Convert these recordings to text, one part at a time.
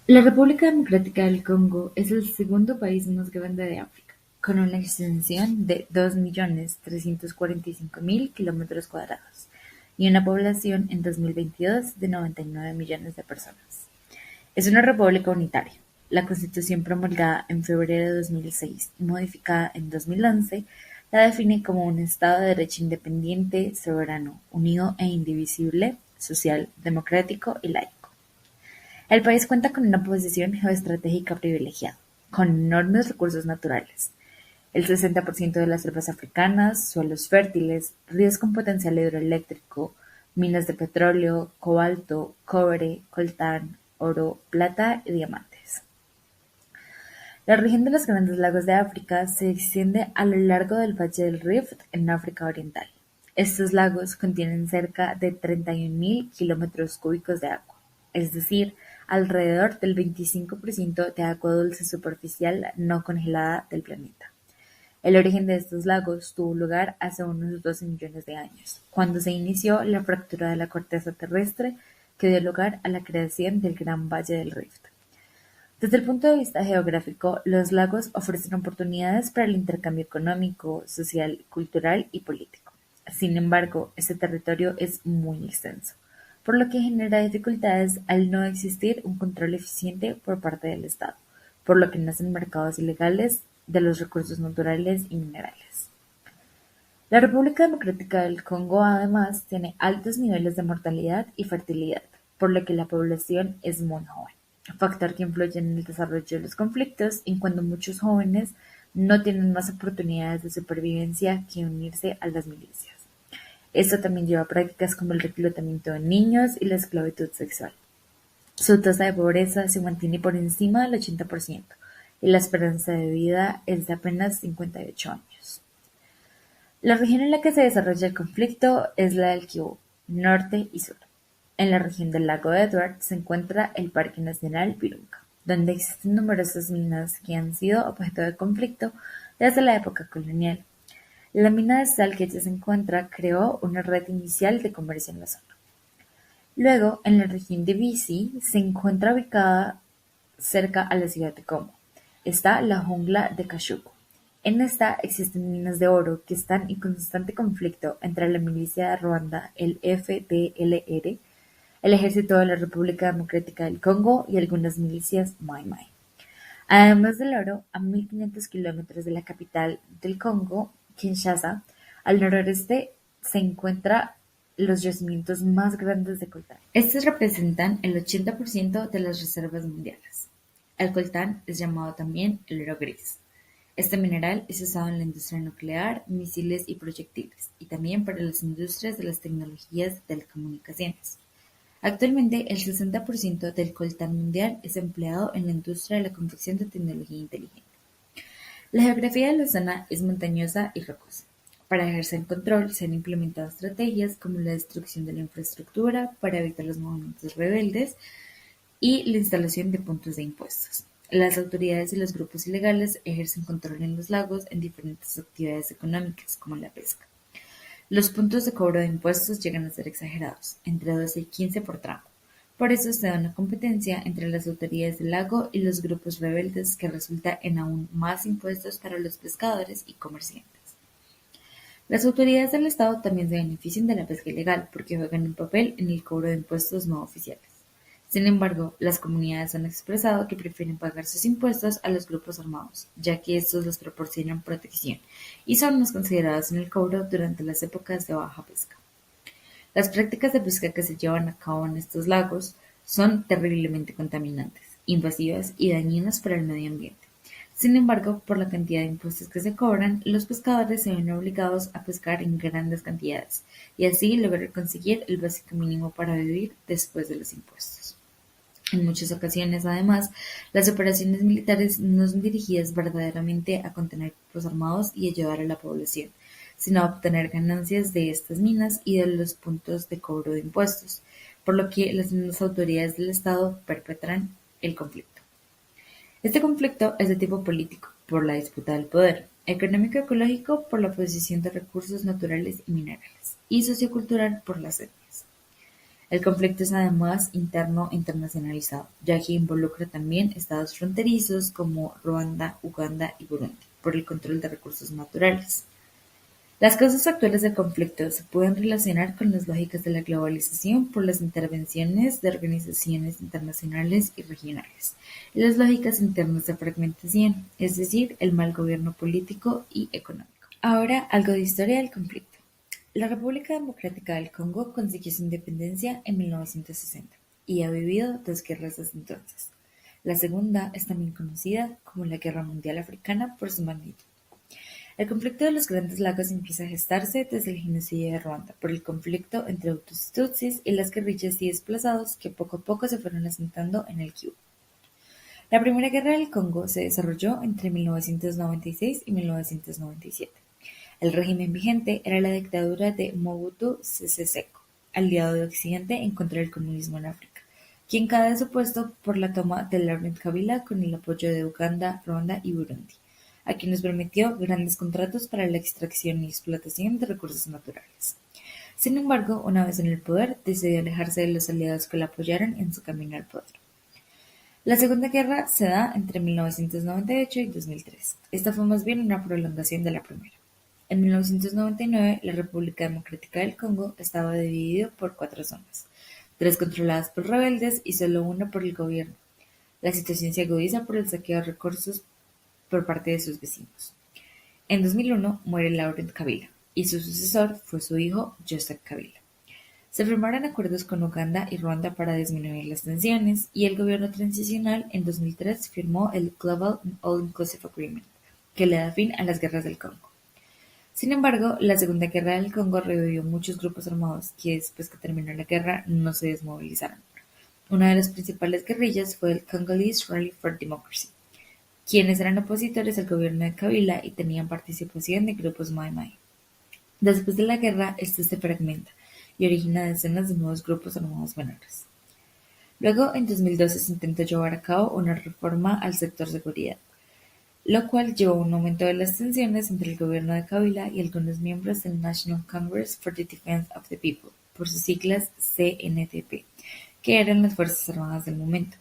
La República Democrática del Congo es el segundo país más grande de África, con una extensión de 2.345.000 kilómetros cuadrados y una población en 2022 de 99 millones de personas. Es una república unitaria. La Constitución promulgada en febrero de 2006 y modificada en 2011 la define como un Estado de derecho independiente, soberano, unido e indivisible, social, democrático y laico. El país cuenta con una posición geoestratégica privilegiada, con enormes recursos naturales. El 60% de las selvas africanas, suelos fértiles, ríos con potencial hidroeléctrico, minas de petróleo, cobalto, cobre, coltán, oro, plata y diamantes. La región de los Grandes Lagos de África se extiende a lo largo del Valle del Rift en África Oriental. Estos lagos contienen cerca de 31.000 kilómetros cúbicos de agua, es decir, alrededor del 25% de agua dulce superficial no congelada del planeta. El origen de estos lagos tuvo lugar hace unos 12 millones de años, cuando se inició la fractura de la corteza terrestre que dio lugar a la creación del Gran Valle del Rift. Desde el punto de vista geográfico, los lagos ofrecen oportunidades para el intercambio económico, social, cultural y político. Sin embargo, este territorio es muy extenso, por lo que genera dificultades al no existir un control eficiente por parte del Estado, por lo que nacen mercados ilegales de los recursos naturales y minerales. La República Democrática del Congo además tiene altos niveles de mortalidad y fertilidad, por lo que la población es muy joven, factor que influye en el desarrollo de los conflictos en cuando muchos jóvenes no tienen más oportunidades de supervivencia que unirse a las milicias. Esto también lleva a prácticas como el reclutamiento de niños y la esclavitud sexual. Su tasa de pobreza se mantiene por encima del 80% y la esperanza de vida es de apenas 58 años. La región en la que se desarrolla el conflicto es la del Kivu, norte y sur. En la región del lago Edward se encuentra el Parque Nacional Virunga, donde existen numerosas minas que han sido objeto de conflicto desde la época colonial. La mina de sal que allí se encuentra creó una red inicial de comercio en la zona. Luego, en la región de Bisi se encuentra ubicada cerca a la ciudad de Como. Está la jungla de Kashuku. En esta existen minas de oro que están en constante conflicto entre la milicia de Ruanda, el FDLR, el ejército de la República Democrática del Congo y algunas milicias Mai-Mai. Además del oro, a 1.500 kilómetros de la capital del Congo, Kinshasa, al noroeste se encuentran los yacimientos más grandes de coltán. Estos representan el 80% de las reservas mundiales. El coltán es llamado también el oro gris. Este mineral es usado en la industria nuclear, misiles y proyectiles, y también para las industrias de las tecnologías de telecomunicaciones. Actualmente, el 60% del coltán mundial es empleado en la industria de la confección de tecnología inteligente. La geografía de la zona es montañosa y rocosa. Para ejercer control se han implementado estrategias como la destrucción de la infraestructura para evitar los movimientos rebeldes y la instalación de puntos de impuestos. Las autoridades y los grupos ilegales ejercen control en los lagos en diferentes actividades económicas, como la pesca. Los puntos de cobro de impuestos llegan a ser exagerados, entre 12 y 15 por tramo. Por eso se da una competencia entre las autoridades del lago y los grupos rebeldes que resulta en aún más impuestos para los pescadores y comerciantes. Las autoridades del Estado también se benefician de la pesca ilegal porque juegan un papel en el cobro de impuestos no oficiales. Sin embargo, las comunidades han expresado que prefieren pagar sus impuestos a los grupos armados, ya que estos les proporcionan protección y son más considerados en el cobro durante las épocas de baja pesca. Las prácticas de pesca que se llevan a cabo en estos lagos son terriblemente contaminantes, invasivas y dañinas para el medio ambiente. Sin embargo, por la cantidad de impuestos que se cobran, los pescadores se ven obligados a pescar en grandes cantidades y así lograr conseguir el básico mínimo para vivir después de los impuestos. En muchas ocasiones, además, las operaciones militares no son dirigidas verdaderamente a contener grupos armados y ayudar a la población, sino a obtener ganancias de estas minas y de los puntos de cobro de impuestos, por lo que las mismas autoridades del Estado perpetran el conflicto. Este conflicto es de tipo político, por la disputa del poder, económico-ecológico por la posesión de recursos naturales y minerales, y sociocultural por las etnias. El conflicto es además interno e internacionalizado, ya que involucra también estados fronterizos como Ruanda, Uganda y Burundi, por el control de recursos naturales. Las causas actuales del conflicto se pueden relacionar con las lógicas de la globalización por las intervenciones de organizaciones internacionales y regionales, y las lógicas internas de fragmentación, es decir, el mal gobierno político y económico. Ahora, algo de historia del conflicto. La República Democrática del Congo consiguió su independencia en 1960 y ha vivido dos guerras desde entonces. La segunda es también conocida como la Guerra Mundial Africana por su magnitud. El conflicto de los Grandes Lagos empieza a gestarse desde el genocidio de Ruanda por el conflicto entre Hutus y Tutsis y las guerrillas y desplazados que poco a poco se fueron asentando en el Kivu. La Primera Guerra del Congo se desarrolló entre 1996 y 1997. El régimen vigente era la dictadura de Mobutu Sese Seko, aliado de Occidente en contra del comunismo en África, quien cae de su puesto por la toma de Laurent Kabila con el apoyo de Uganda, Ruanda y Burundi, a quienes permitió grandes contratos para la extracción y explotación de recursos naturales. Sin embargo, una vez en el poder, decidió alejarse de los aliados que la apoyaron en su camino al poder. La Segunda Guerra se da entre 1998 y 2003. Esta fue más bien una prolongación de la primera. En 1999, la República Democrática del Congo estaba dividido por cuatro zonas, tres controladas por rebeldes y solo una por el gobierno. La situación se agudiza por el saqueo de recursos por parte de sus vecinos. En 2001 muere Laurent Kabila y su sucesor fue su hijo Joseph Kabila. Se firmaron acuerdos con Uganda y Ruanda para disminuir las tensiones y el gobierno transicional en 2003 firmó el Global All-Inclusive Agreement, que le da fin a las guerras del Congo. Sin embargo, la Segunda Guerra del Congo revivió muchos grupos armados que después que terminó la guerra no se desmovilizaron. Una de las principales guerrillas fue el Congolese Rally for Democracy, quienes eran opositores al gobierno de Kabila y tenían participación de grupos Mai Mai. Después de la guerra, este se fragmenta y origina decenas de nuevos grupos armados menores. Luego, en 2012 se intentó llevar a cabo una reforma al sector seguridad, lo cual llevó a un aumento de las tensiones entre el gobierno de Kabila y algunos miembros del National Congress for the Defense of the People, por sus siglas CNDP, que eran las fuerzas armadas del momento.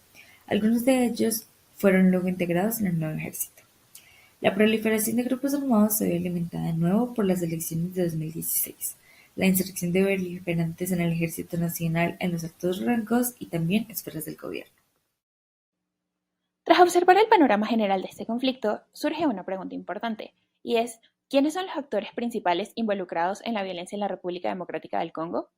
Algunos de ellos fueron luego integrados en el nuevo ejército. La proliferación de grupos armados se vio alimentada de nuevo por las elecciones de 2016, la inserción de beligerantes en el Ejército Nacional en los altos rangos y también esferas del gobierno. Tras observar el panorama general de este conflicto, surge una pregunta importante, y es, ¿quiénes son los actores principales involucrados en la violencia en la República Democrática del Congo?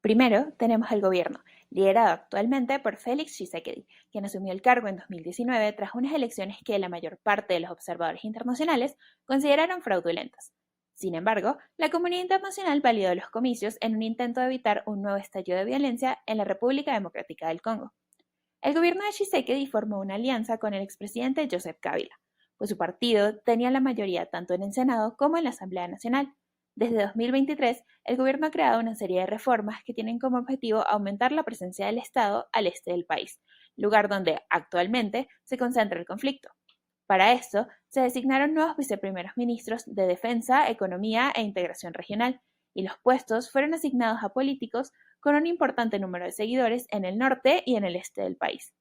Primero, tenemos al gobierno, liderado actualmente por Félix Tshisekedi, quien asumió el cargo en 2019 tras unas elecciones que la mayor parte de los observadores internacionales consideraron fraudulentas. Sin embargo, la comunidad internacional validó los comicios en un intento de evitar un nuevo estallido de violencia en la República Democrática del Congo. El gobierno de Tshisekedi formó una alianza con el expresidente Joseph Kabila, pues su partido tenía la mayoría tanto en el Senado como en la Asamblea Nacional. Desde 2023, el gobierno ha creado una serie de reformas que tienen como objetivo aumentar la presencia del Estado al este del país, lugar donde actualmente se concentra el conflicto. Para esto, se designaron nuevos viceprimeros ministros de Defensa, Economía e Integración Regional, y los puestos fueron asignados a políticos con un importante número de seguidores en el norte y en el este del país.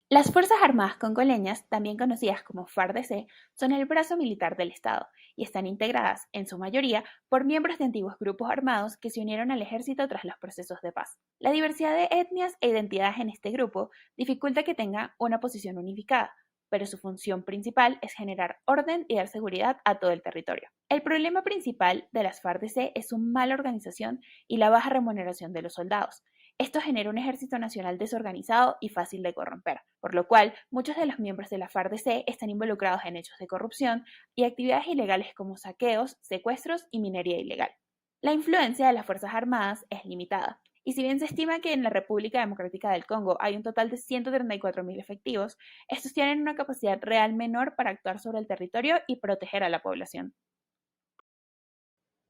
Las Fuerzas Armadas congoleñas, también conocidas como FARDC, son el brazo militar del Estado y están integradas, en su mayoría, por miembros de antiguos grupos armados que se unieron al ejército tras los procesos de paz. La diversidad de etnias e identidades en este grupo dificulta que tenga una posición unificada, pero su función principal es generar orden y dar seguridad a todo el territorio. El problema principal de las FARDC es su mala organización y la baja remuneración de los soldados. Esto genera un ejército nacional desorganizado y fácil de corromper, por lo cual muchos de los miembros de la FARDC están involucrados en hechos de corrupción y actividades ilegales como saqueos, secuestros y minería ilegal. La influencia de las Fuerzas Armadas es limitada, y si bien se estima que en la República Democrática del Congo hay un total de 134.000 efectivos, estos tienen una capacidad real menor para actuar sobre el territorio y proteger a la población.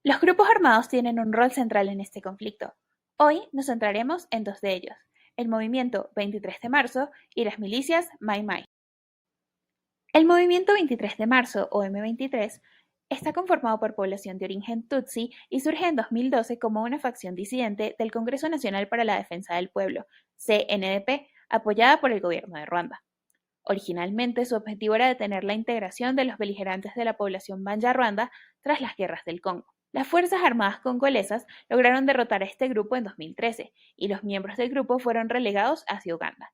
Los grupos armados tienen un rol central en este conflicto. Hoy nos centraremos en dos de ellos, el movimiento 23 de marzo y las milicias Mai Mai. El movimiento 23 de marzo o M23 Está conformado por población de origen Tutsi y surge en 2012 como una facción disidente del Congreso Nacional para la Defensa del Pueblo, CNDP, apoyada por el gobierno de Ruanda. Originalmente, su objetivo era detener la integración de los beligerantes de la población Banya-Ruanda tras las guerras del Congo. Las Fuerzas Armadas congolesas lograron derrotar a este grupo en 2013 y los miembros del grupo fueron relegados hacia Uganda.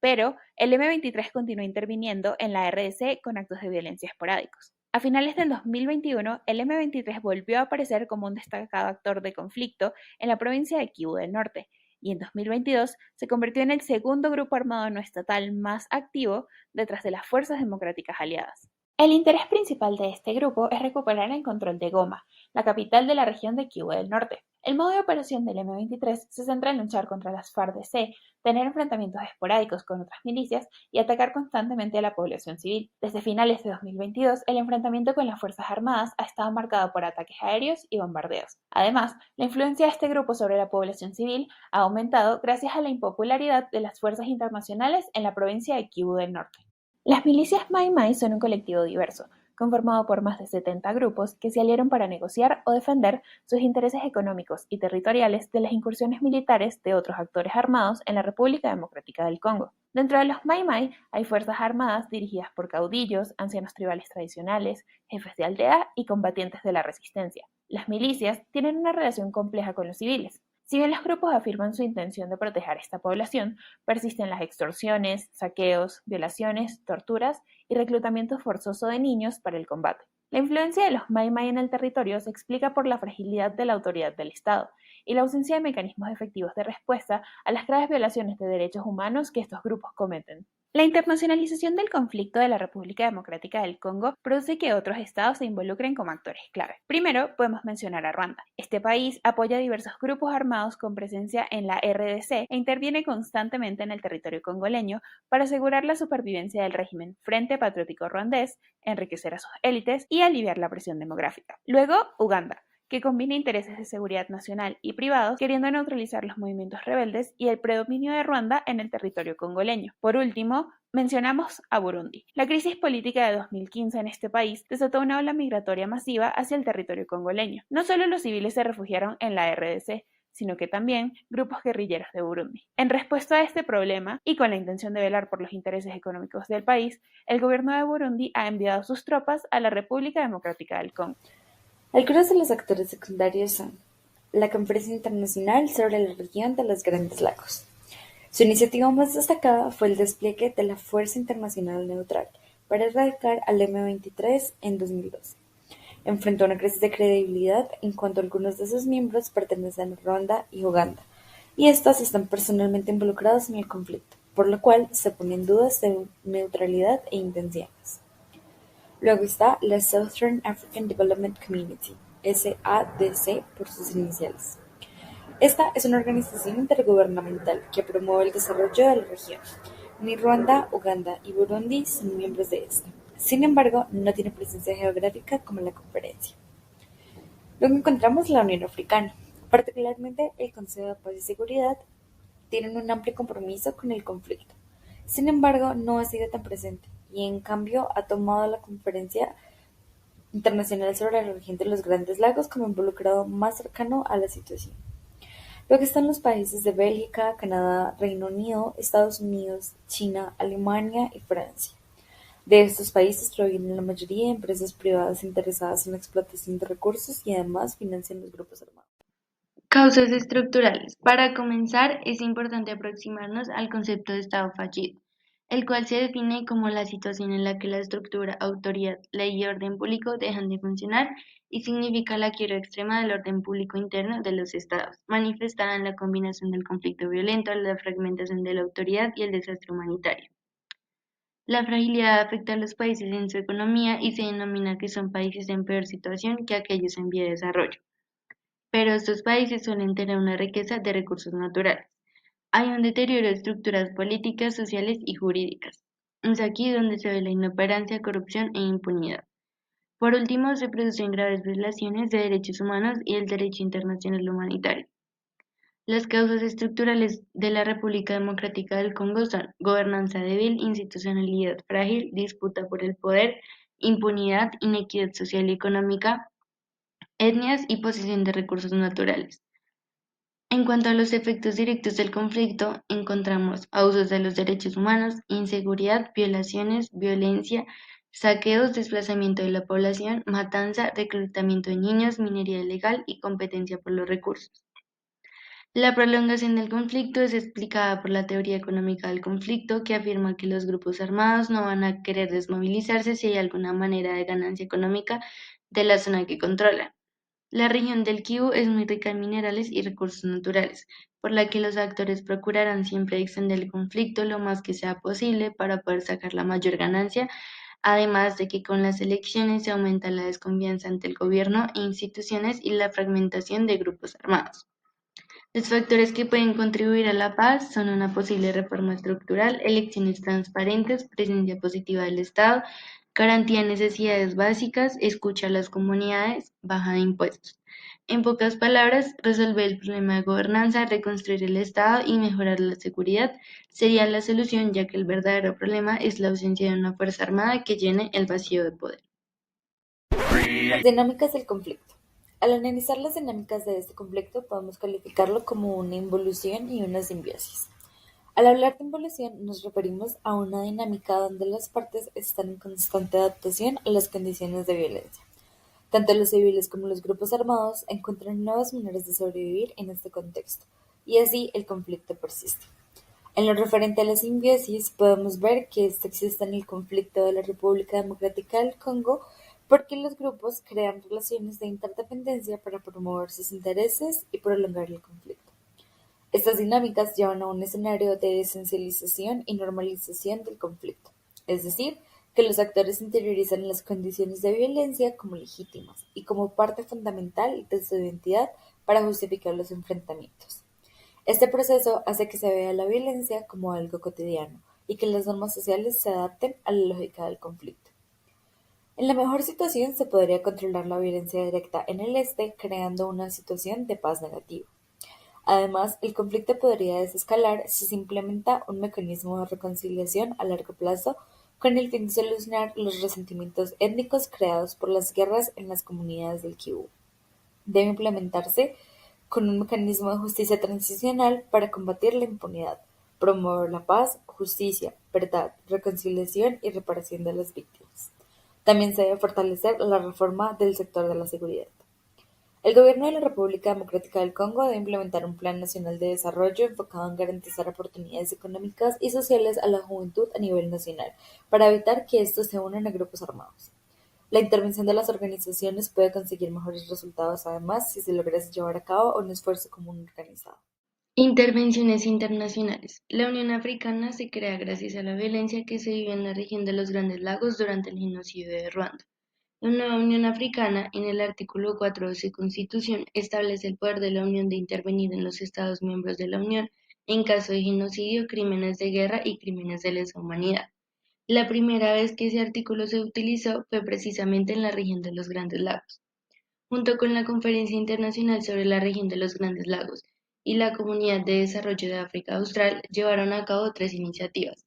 Pero el M23 continuó interviniendo en la RDC con actos de violencia esporádicos. A finales del 2021, el M23 volvió a aparecer como un destacado actor de conflicto en la provincia de Kivu del Norte, y en 2022 se convirtió en el segundo grupo armado no estatal más activo detrás de las Fuerzas Democráticas Aliadas. El interés principal de este grupo es recuperar el control de Goma, la capital de la región de Kivu del Norte. El modo de operación del M23 se centra en luchar contra las FARC-DC, tener enfrentamientos esporádicos con otras milicias y atacar constantemente a la población civil. Desde finales de 2022, el enfrentamiento con las Fuerzas Armadas ha estado marcado por ataques aéreos y bombardeos. Además, la influencia de este grupo sobre la población civil ha aumentado gracias a la impopularidad de las fuerzas internacionales en la provincia de Kivu del Norte. Las milicias Mai Mai son un colectivo diverso, conformado por más de 70 grupos que se aliaron para negociar o defender sus intereses económicos y territoriales de las incursiones militares de otros actores armados en la República Democrática del Congo. Dentro de los Mai Mai hay fuerzas armadas dirigidas por caudillos, ancianos tribales tradicionales, jefes de aldea y combatientes de la resistencia. Las milicias tienen una relación compleja con los civiles. Si bien los grupos afirman su intención de proteger a esta población, persisten las extorsiones, saqueos, violaciones, torturas y reclutamiento forzoso de niños para el combate. La influencia de los Mai Mai en el territorio se explica por la fragilidad de la autoridad del Estado y la ausencia de mecanismos efectivos de respuesta a las graves violaciones de derechos humanos que estos grupos cometen. La internacionalización del conflicto de la República Democrática del Congo produce que otros estados se involucren como actores clave. Primero, podemos mencionar a Ruanda. Este país apoya a diversos grupos armados con presencia en la RDC e interviene constantemente en el territorio congoleño para asegurar la supervivencia del régimen Frente Patriótico Ruandés, enriquecer a sus élites y aliviar la presión demográfica. Luego, Uganda, que combina intereses de seguridad nacional y privados, queriendo neutralizar los movimientos rebeldes y el predominio de Ruanda en el territorio congoleño. Por último, mencionamos a Burundi. La crisis política de 2015 en este país desató una ola migratoria masiva hacia el territorio congoleño. No solo los civiles se refugiaron en la RDC, sino que también grupos guerrilleros de Burundi. En respuesta a este problema, y con la intención de velar por los intereses económicos del país, el gobierno de Burundi ha enviado sus tropas a la República Democrática del Congo. Algunos de los actores secundarios son la Conferencia Internacional sobre la Región de los Grandes Lagos. Su iniciativa más destacada fue el despliegue de la Fuerza Internacional Neutral para erradicar al M23 en 2012. Enfrentó una crisis de credibilidad en cuanto algunos de sus miembros pertenecen a Ruanda y Uganda, y estos están personalmente involucrados en el conflicto, por lo cual se ponen dudas de neutralidad e intenciones. Luego está la Southern African Development Community, SADC por sus iniciales. Esta es una organización intergubernamental que promueve el desarrollo de la región. Ni Ruanda, Uganda y Burundi son miembros de esta. Sin embargo, no tiene presencia geográfica como la conferencia. Luego encontramos la Unión Africana. Particularmente el Consejo de Paz y Seguridad tienen un amplio compromiso con el conflicto. Sin embargo, no ha sido tan presente y en cambio ha tomado la Conferencia Internacional sobre la Región de los Grandes Lagos como involucrado más cercano a la situación. Luego están los países de Bélgica, Canadá, Reino Unido, Estados Unidos, China, Alemania y Francia. De estos países provienen la mayoría de empresas privadas interesadas en la explotación de recursos y además financian los grupos armados. Causas estructurales. Para comenzar, es importante aproximarnos al concepto de Estado fallido, el cual se define como la situación en la que la estructura, autoridad, ley y orden público dejan de funcionar y significa la quiebra extrema del orden público interno de los estados, manifestada en la combinación del conflicto violento, la fragmentación de la autoridad y el desastre humanitario. La fragilidad afecta a los países en su economía y se denomina que son países en peor situación que aquellos en vía de desarrollo. Pero estos países suelen tener una riqueza de recursos naturales. Hay un deterioro de estructuras políticas, sociales y jurídicas. Es aquí donde se ve la inoperancia, corrupción e impunidad. Por último, se producen graves violaciones de derechos humanos y el derecho internacional humanitario. Las causas estructurales de la República Democrática del Congo son gobernanza débil, institucionalidad frágil, disputa por el poder, impunidad, inequidad social y económica, etnias y posesión de recursos naturales. En cuanto a los efectos directos del conflicto, encontramos abusos de los derechos humanos, inseguridad, violaciones, violencia, saqueos, desplazamiento de la población, matanza, reclutamiento de niños, minería ilegal y competencia por los recursos. La prolongación del conflicto es explicada por la teoría económica del conflicto, que afirma que los grupos armados no van a querer desmovilizarse si hay alguna manera de ganancia económica de la zona que controlan. La región del Kivu es muy rica en minerales y recursos naturales, por la que los actores procurarán siempre extender el conflicto lo más que sea posible para poder sacar la mayor ganancia, además de que con las elecciones se aumenta la desconfianza ante el gobierno e instituciones y la fragmentación de grupos armados. Los factores que pueden contribuir a la paz son una posible reforma estructural, elecciones transparentes, presencia positiva del Estado, garantía de necesidades básicas, escucha a las comunidades, baja de impuestos. En pocas palabras, resolver el problema de gobernanza, reconstruir el Estado y mejorar la seguridad sería la solución, ya que el verdadero problema es la ausencia de una fuerza armada que llene el vacío de poder. Dinámicas del conflicto. Al analizar las dinámicas de este conflicto, podemos calificarlo como una involución y una simbiosis. Al hablar de involución, nos referimos a una dinámica donde las partes están en constante adaptación a las condiciones de violencia. Tanto los civiles como los grupos armados encuentran nuevas maneras de sobrevivir en este contexto, y así el conflicto persiste. En lo referente a la simbiosis, podemos ver que esto existe en el conflicto de la República Democrática del Congo, porque los grupos crean relaciones de interdependencia para promover sus intereses y prolongar el conflicto. Estas dinámicas llevan a un escenario de esencialización y normalización del conflicto, es decir, que los actores interiorizan las condiciones de violencia como legítimas y como parte fundamental de su identidad para justificar los enfrentamientos. Este proceso hace que se vea la violencia como algo cotidiano y que las normas sociales se adapten a la lógica del conflicto. En la mejor situación se podría controlar la violencia directa en el este, creando una situación de paz negativa. Además, el conflicto podría desescalar si se implementa un mecanismo de reconciliación a largo plazo con el fin de solucionar los resentimientos étnicos creados por las guerras en las comunidades del Kivu. Debe implementarse con un mecanismo de justicia transicional para combatir la impunidad, promover la paz, justicia, verdad, reconciliación y reparación de las víctimas. También se debe fortalecer la reforma del sector de la seguridad. El gobierno de la República Democrática del Congo debe implementar un plan nacional de desarrollo enfocado en garantizar oportunidades económicas y sociales a la juventud a nivel nacional, para evitar que estos se unan a grupos armados. La intervención de las organizaciones puede conseguir mejores resultados, además, si se logra llevar a cabo un esfuerzo común organizado. Intervenciones internacionales. La Unión Africana se crea gracias a la violencia que se vive en la región de los Grandes Lagos durante el genocidio de Ruanda. La nueva Unión Africana, en el artículo 4 de su Constitución, establece el poder de la Unión de intervenir en los Estados miembros de la Unión en caso de genocidio, crímenes de guerra y crímenes de lesa humanidad. La primera vez que ese artículo se utilizó fue precisamente en la región de los Grandes Lagos. Junto con la Conferencia Internacional sobre la Región de los Grandes Lagos y la Comunidad de Desarrollo de África Austral, llevaron a cabo 3 iniciativas.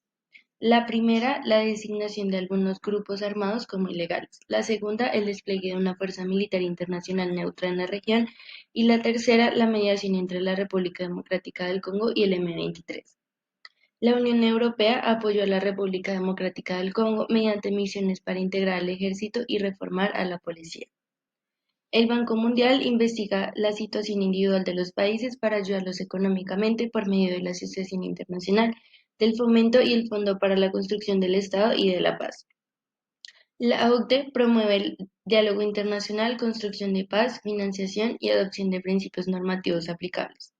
La primera, la designación de algunos grupos armados como ilegales. La segunda, el despliegue de una fuerza militar internacional neutra en la región. Y la tercera, la mediación entre la República Democrática del Congo y el M23. La Unión Europea apoyó a la República Democrática del Congo mediante misiones para integrar al ejército y reformar a la policía. El Banco Mundial investiga la situación individual de los países para ayudarlos económicamente por medio de la Asociación Internacional del Fomento y el Fondo para la Construcción del Estado y de la Paz. La OCDE promueve el diálogo internacional, construcción de paz, financiación y adopción de principios normativos aplicables.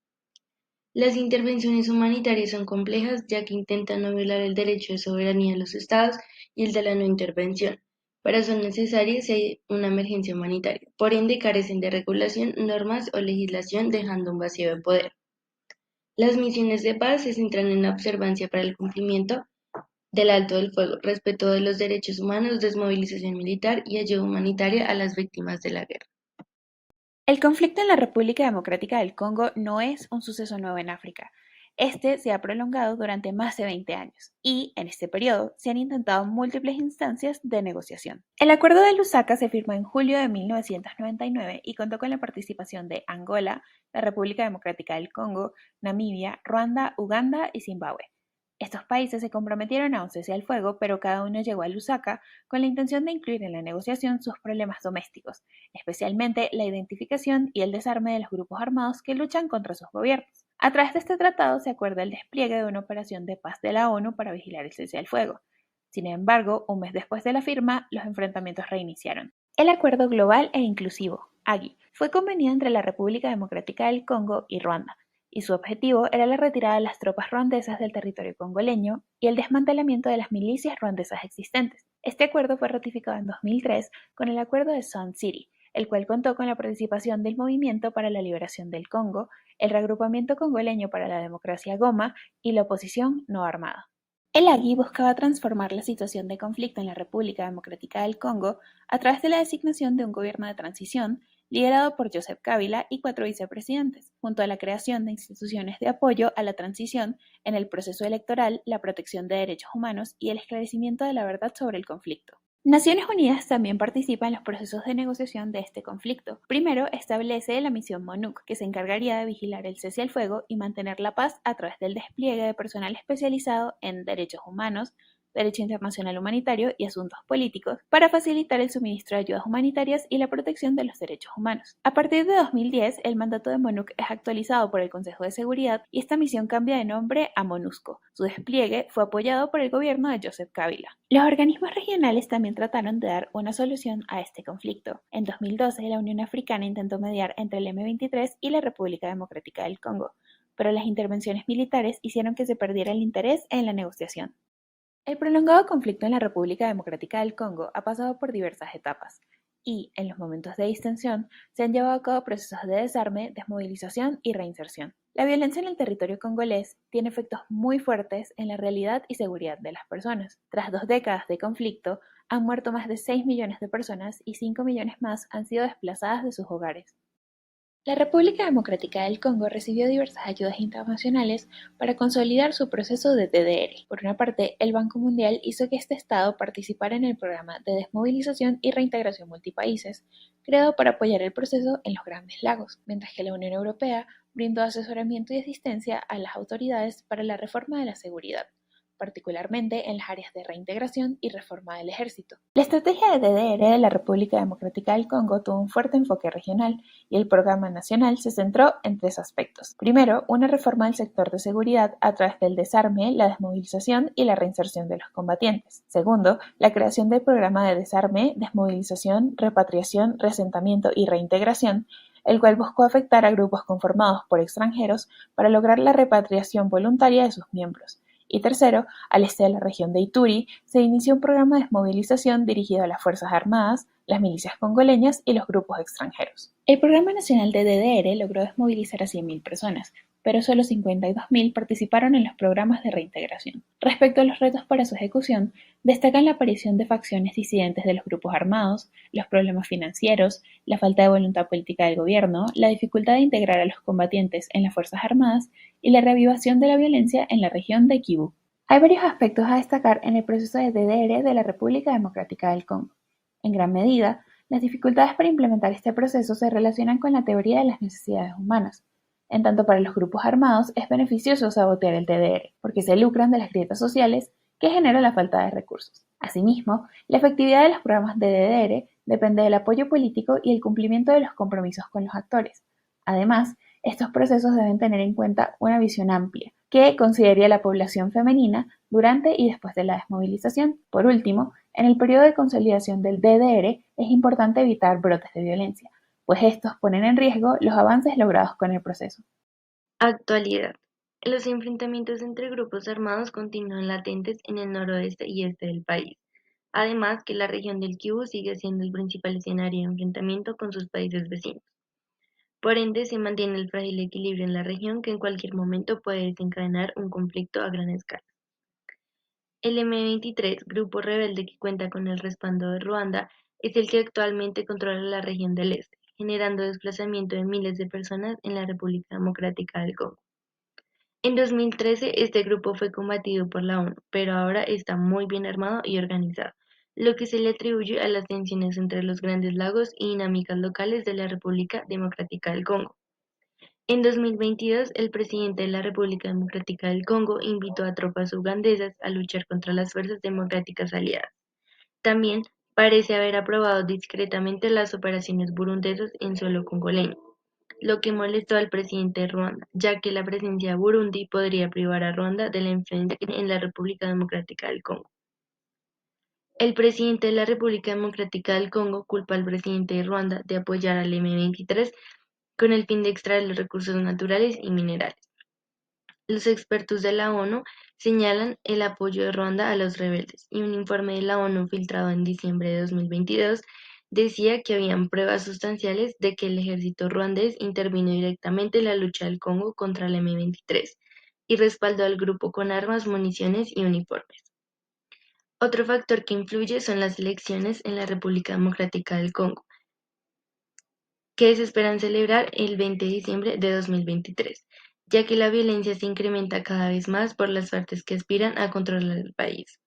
Las intervenciones humanitarias son complejas, ya que intentan no violar el derecho de soberanía de los Estados y el de la no intervención, pero son necesarias si hay una emergencia humanitaria. Por ende, carecen de regulación, normas o legislación, dejando un vacío de poder. Las misiones de paz se centran en la observancia para el cumplimiento del alto del fuego, respeto de los derechos humanos, desmovilización militar y ayuda humanitaria a las víctimas de la guerra. El conflicto en la República Democrática del Congo no es un suceso nuevo en África. Este se ha prolongado durante más de 20 años y, en este periodo, se han intentado múltiples instancias de negociación. El Acuerdo de Lusaka se firmó en julio de 1999 y contó con la participación de Angola, la República Democrática del Congo, Namibia, Ruanda, Uganda y Zimbabue. Estos países se comprometieron a un cese al fuego, pero cada uno llegó a Lusaka con la intención de incluir en la negociación sus problemas domésticos, especialmente la identificación y el desarme de los grupos armados que luchan contra sus gobiernos. A través de este tratado se acuerda el despliegue de una operación de paz de la ONU para vigilar el cese al fuego. Sin embargo, un mes después de la firma, los enfrentamientos reiniciaron. El Acuerdo Global e Inclusivo, AGI, fue convenido entre la República Democrática del Congo y Ruanda, y su objetivo era la retirada de las tropas ruandesas del territorio congoleño y el desmantelamiento de las milicias ruandesas existentes. Este acuerdo fue ratificado en 2003 con el Acuerdo de Sun City, el cual contó con la participación del Movimiento para la Liberación del Congo, el Reagrupamiento Congoleño para la Democracia Goma y la oposición no armada. El AGI buscaba transformar la situación de conflicto en la República Democrática del Congo a través de la designación de un gobierno de transición liderado por Joseph Kabila y 4 vicepresidentes, junto a la creación de instituciones de apoyo a la transición en el proceso electoral, la protección de derechos humanos y el esclarecimiento de la verdad sobre el conflicto. Naciones Unidas también participa en los procesos de negociación de este conflicto. Primero establece la misión MONUC, que se encargaría de vigilar el cese al fuego y mantener la paz a través del despliegue de personal especializado en derechos humanos, derecho internacional humanitario y asuntos políticos, para facilitar el suministro de ayudas humanitarias y la protección de los derechos humanos. A partir de 2010, el mandato de MONUC es actualizado por el Consejo de Seguridad y esta misión cambia de nombre a MONUSCO. Su despliegue fue apoyado por el gobierno de Joseph Kabila. Los organismos regionales también trataron de dar una solución a este conflicto. En 2012, la Unión Africana intentó mediar entre el M23 y la República Democrática del Congo, pero las intervenciones militares hicieron que se perdiera el interés en la negociación. El prolongado conflicto en la República Democrática del Congo ha pasado por diversas etapas y, en los momentos de distensión, se han llevado a cabo procesos de desarme, desmovilización y reinserción. La violencia en el territorio congolés tiene efectos muy fuertes en la realidad y seguridad de las personas. Tras 2 décadas de conflicto, han muerto más de 6 millones de personas y 5 millones más han sido desplazadas de sus hogares. La República Democrática del Congo recibió diversas ayudas internacionales para consolidar su proceso de DDR. Por una parte, el Banco Mundial hizo que este Estado participara en el programa de desmovilización y reintegración multipaíses, creado para apoyar el proceso en los Grandes Lagos, mientras que la Unión Europea brindó asesoramiento y asistencia a las autoridades para la reforma de la seguridad, particularmente en las áreas de reintegración y reforma del ejército. La estrategia de DDR de la República Democrática del Congo tuvo un fuerte enfoque regional y el programa nacional se centró en 3 aspectos. Primero, una reforma del sector de seguridad a través del desarme, la desmovilización y la reinserción de los combatientes. Segundo, la creación del programa de desarme, desmovilización, repatriación, reasentamiento y reintegración, el cual buscó afectar a grupos conformados por extranjeros para lograr la repatriación voluntaria de sus miembros. Y tercero, al este de la región de Ituri, se inició un programa de desmovilización dirigido a las Fuerzas Armadas, las milicias congoleñas y los grupos extranjeros. El Programa Nacional de DDR logró desmovilizar a 100.000 personas, pero solo 52.000 participaron en los programas de reintegración. Respecto a los retos para su ejecución, destacan la aparición de facciones disidentes de los grupos armados, los problemas financieros, la falta de voluntad política del gobierno, la dificultad de integrar a los combatientes en las Fuerzas Armadas y la reavivación de la violencia en la región de Kivu. Hay varios aspectos a destacar en el proceso de DDR de la República Democrática del Congo. En gran medida, las dificultades para implementar este proceso se relacionan con la teoría de las necesidades humanas. En tanto, para los grupos armados es beneficioso sabotear el DDR, porque se lucran de las grietas sociales que genera la falta de recursos. Asimismo, la efectividad de los programas de DDR depende del apoyo político y el cumplimiento de los compromisos con los actores. Además, estos procesos deben tener en cuenta una visión amplia, que considere a la población femenina durante y después de la desmovilización. Por último, en el periodo de consolidación del DDR es importante evitar brotes de violencia, pues estos ponen en riesgo los avances logrados con el proceso. Actualidad. Los enfrentamientos entre grupos armados continúan latentes en el noroeste y este del país. Además que la región del Kivu sigue siendo el principal escenario de enfrentamiento con sus países vecinos. Por ende, se mantiene el frágil equilibrio en la región que en cualquier momento puede desencadenar un conflicto a gran escala. El M23, grupo rebelde que cuenta con el respaldo de Ruanda, es el que actualmente controla la región del este, generando desplazamiento de miles de personas en la República Democrática del Congo. En 2013 este grupo fue combatido por la ONU, pero ahora está muy bien armado y organizado, lo que se le atribuye a las tensiones entre los Grandes Lagos y dinámicas locales de la República Democrática del Congo. En 2022, el presidente de la República Democrática del Congo invitó a tropas ugandesas a luchar contra las fuerzas democráticas aliadas. También parece haber aprobado discretamente las operaciones burundesas en suelo congoleño, lo que molestó al presidente de Ruanda, ya que la presencia de Burundi podría privar a Ruanda de la influencia que tiene en la República Democrática del Congo. El presidente de la República Democrática del Congo culpa al presidente de Ruanda de apoyar al M23 con el fin de extraer los recursos naturales y minerales. Los expertos de la ONU señalan el apoyo de Ruanda a los rebeldes, y un informe de la ONU filtrado en diciembre de 2022 decía que habían pruebas sustanciales de que el ejército ruandés intervino directamente en la lucha del Congo contra el M23 y respaldó al grupo con armas, municiones y uniformes. Otro factor que influye son las elecciones en la República Democrática del Congo, que se esperan celebrar el 20 de diciembre de 2023, ya que la violencia se incrementa cada vez más por las partes que aspiran a controlar el país.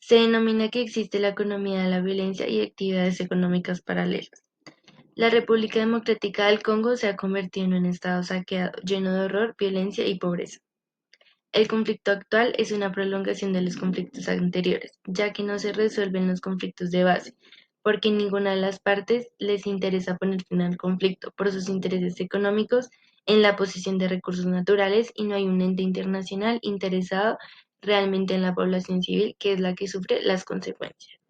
Se denomina que existe la economía de la violencia y actividades económicas paralelas. La República Democrática del Congo se ha convertido en un estado saqueado, lleno de horror, violencia y pobreza. El conflicto actual es una prolongación de los conflictos anteriores, ya que no se resuelven los conflictos de base, porque ninguna de las partes les interesa poner fin al conflicto por sus intereses económicos en la posesión de recursos naturales, y no hay un ente internacional interesado realmente en la población civil, que es la que sufre las consecuencias.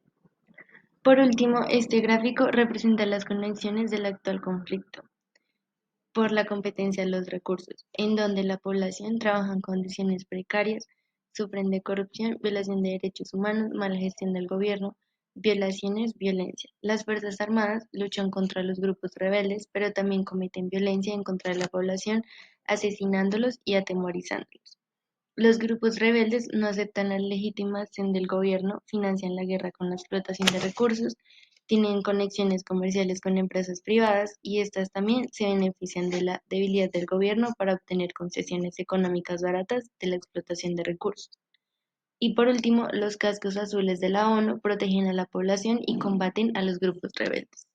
Por último, este gráfico representa las conexiones del actual conflicto por la competencia de los recursos, en donde la población trabaja en condiciones precarias, sufren de corrupción, violación de derechos humanos, mala gestión del gobierno, violaciones, violencia. Las Fuerzas Armadas luchan contra los grupos rebeldes, pero también cometen violencia en contra de la población, asesinándolos y atemorizándolos. Los grupos rebeldes no aceptan la legitimación del gobierno, financian la guerra con la explotación de recursos, tienen conexiones comerciales con empresas privadas, y estas también se benefician de la debilidad del gobierno para obtener concesiones económicas baratas de la explotación de recursos. Y por último, los cascos azules de la ONU protegen a la población y combaten a los grupos rebeldes.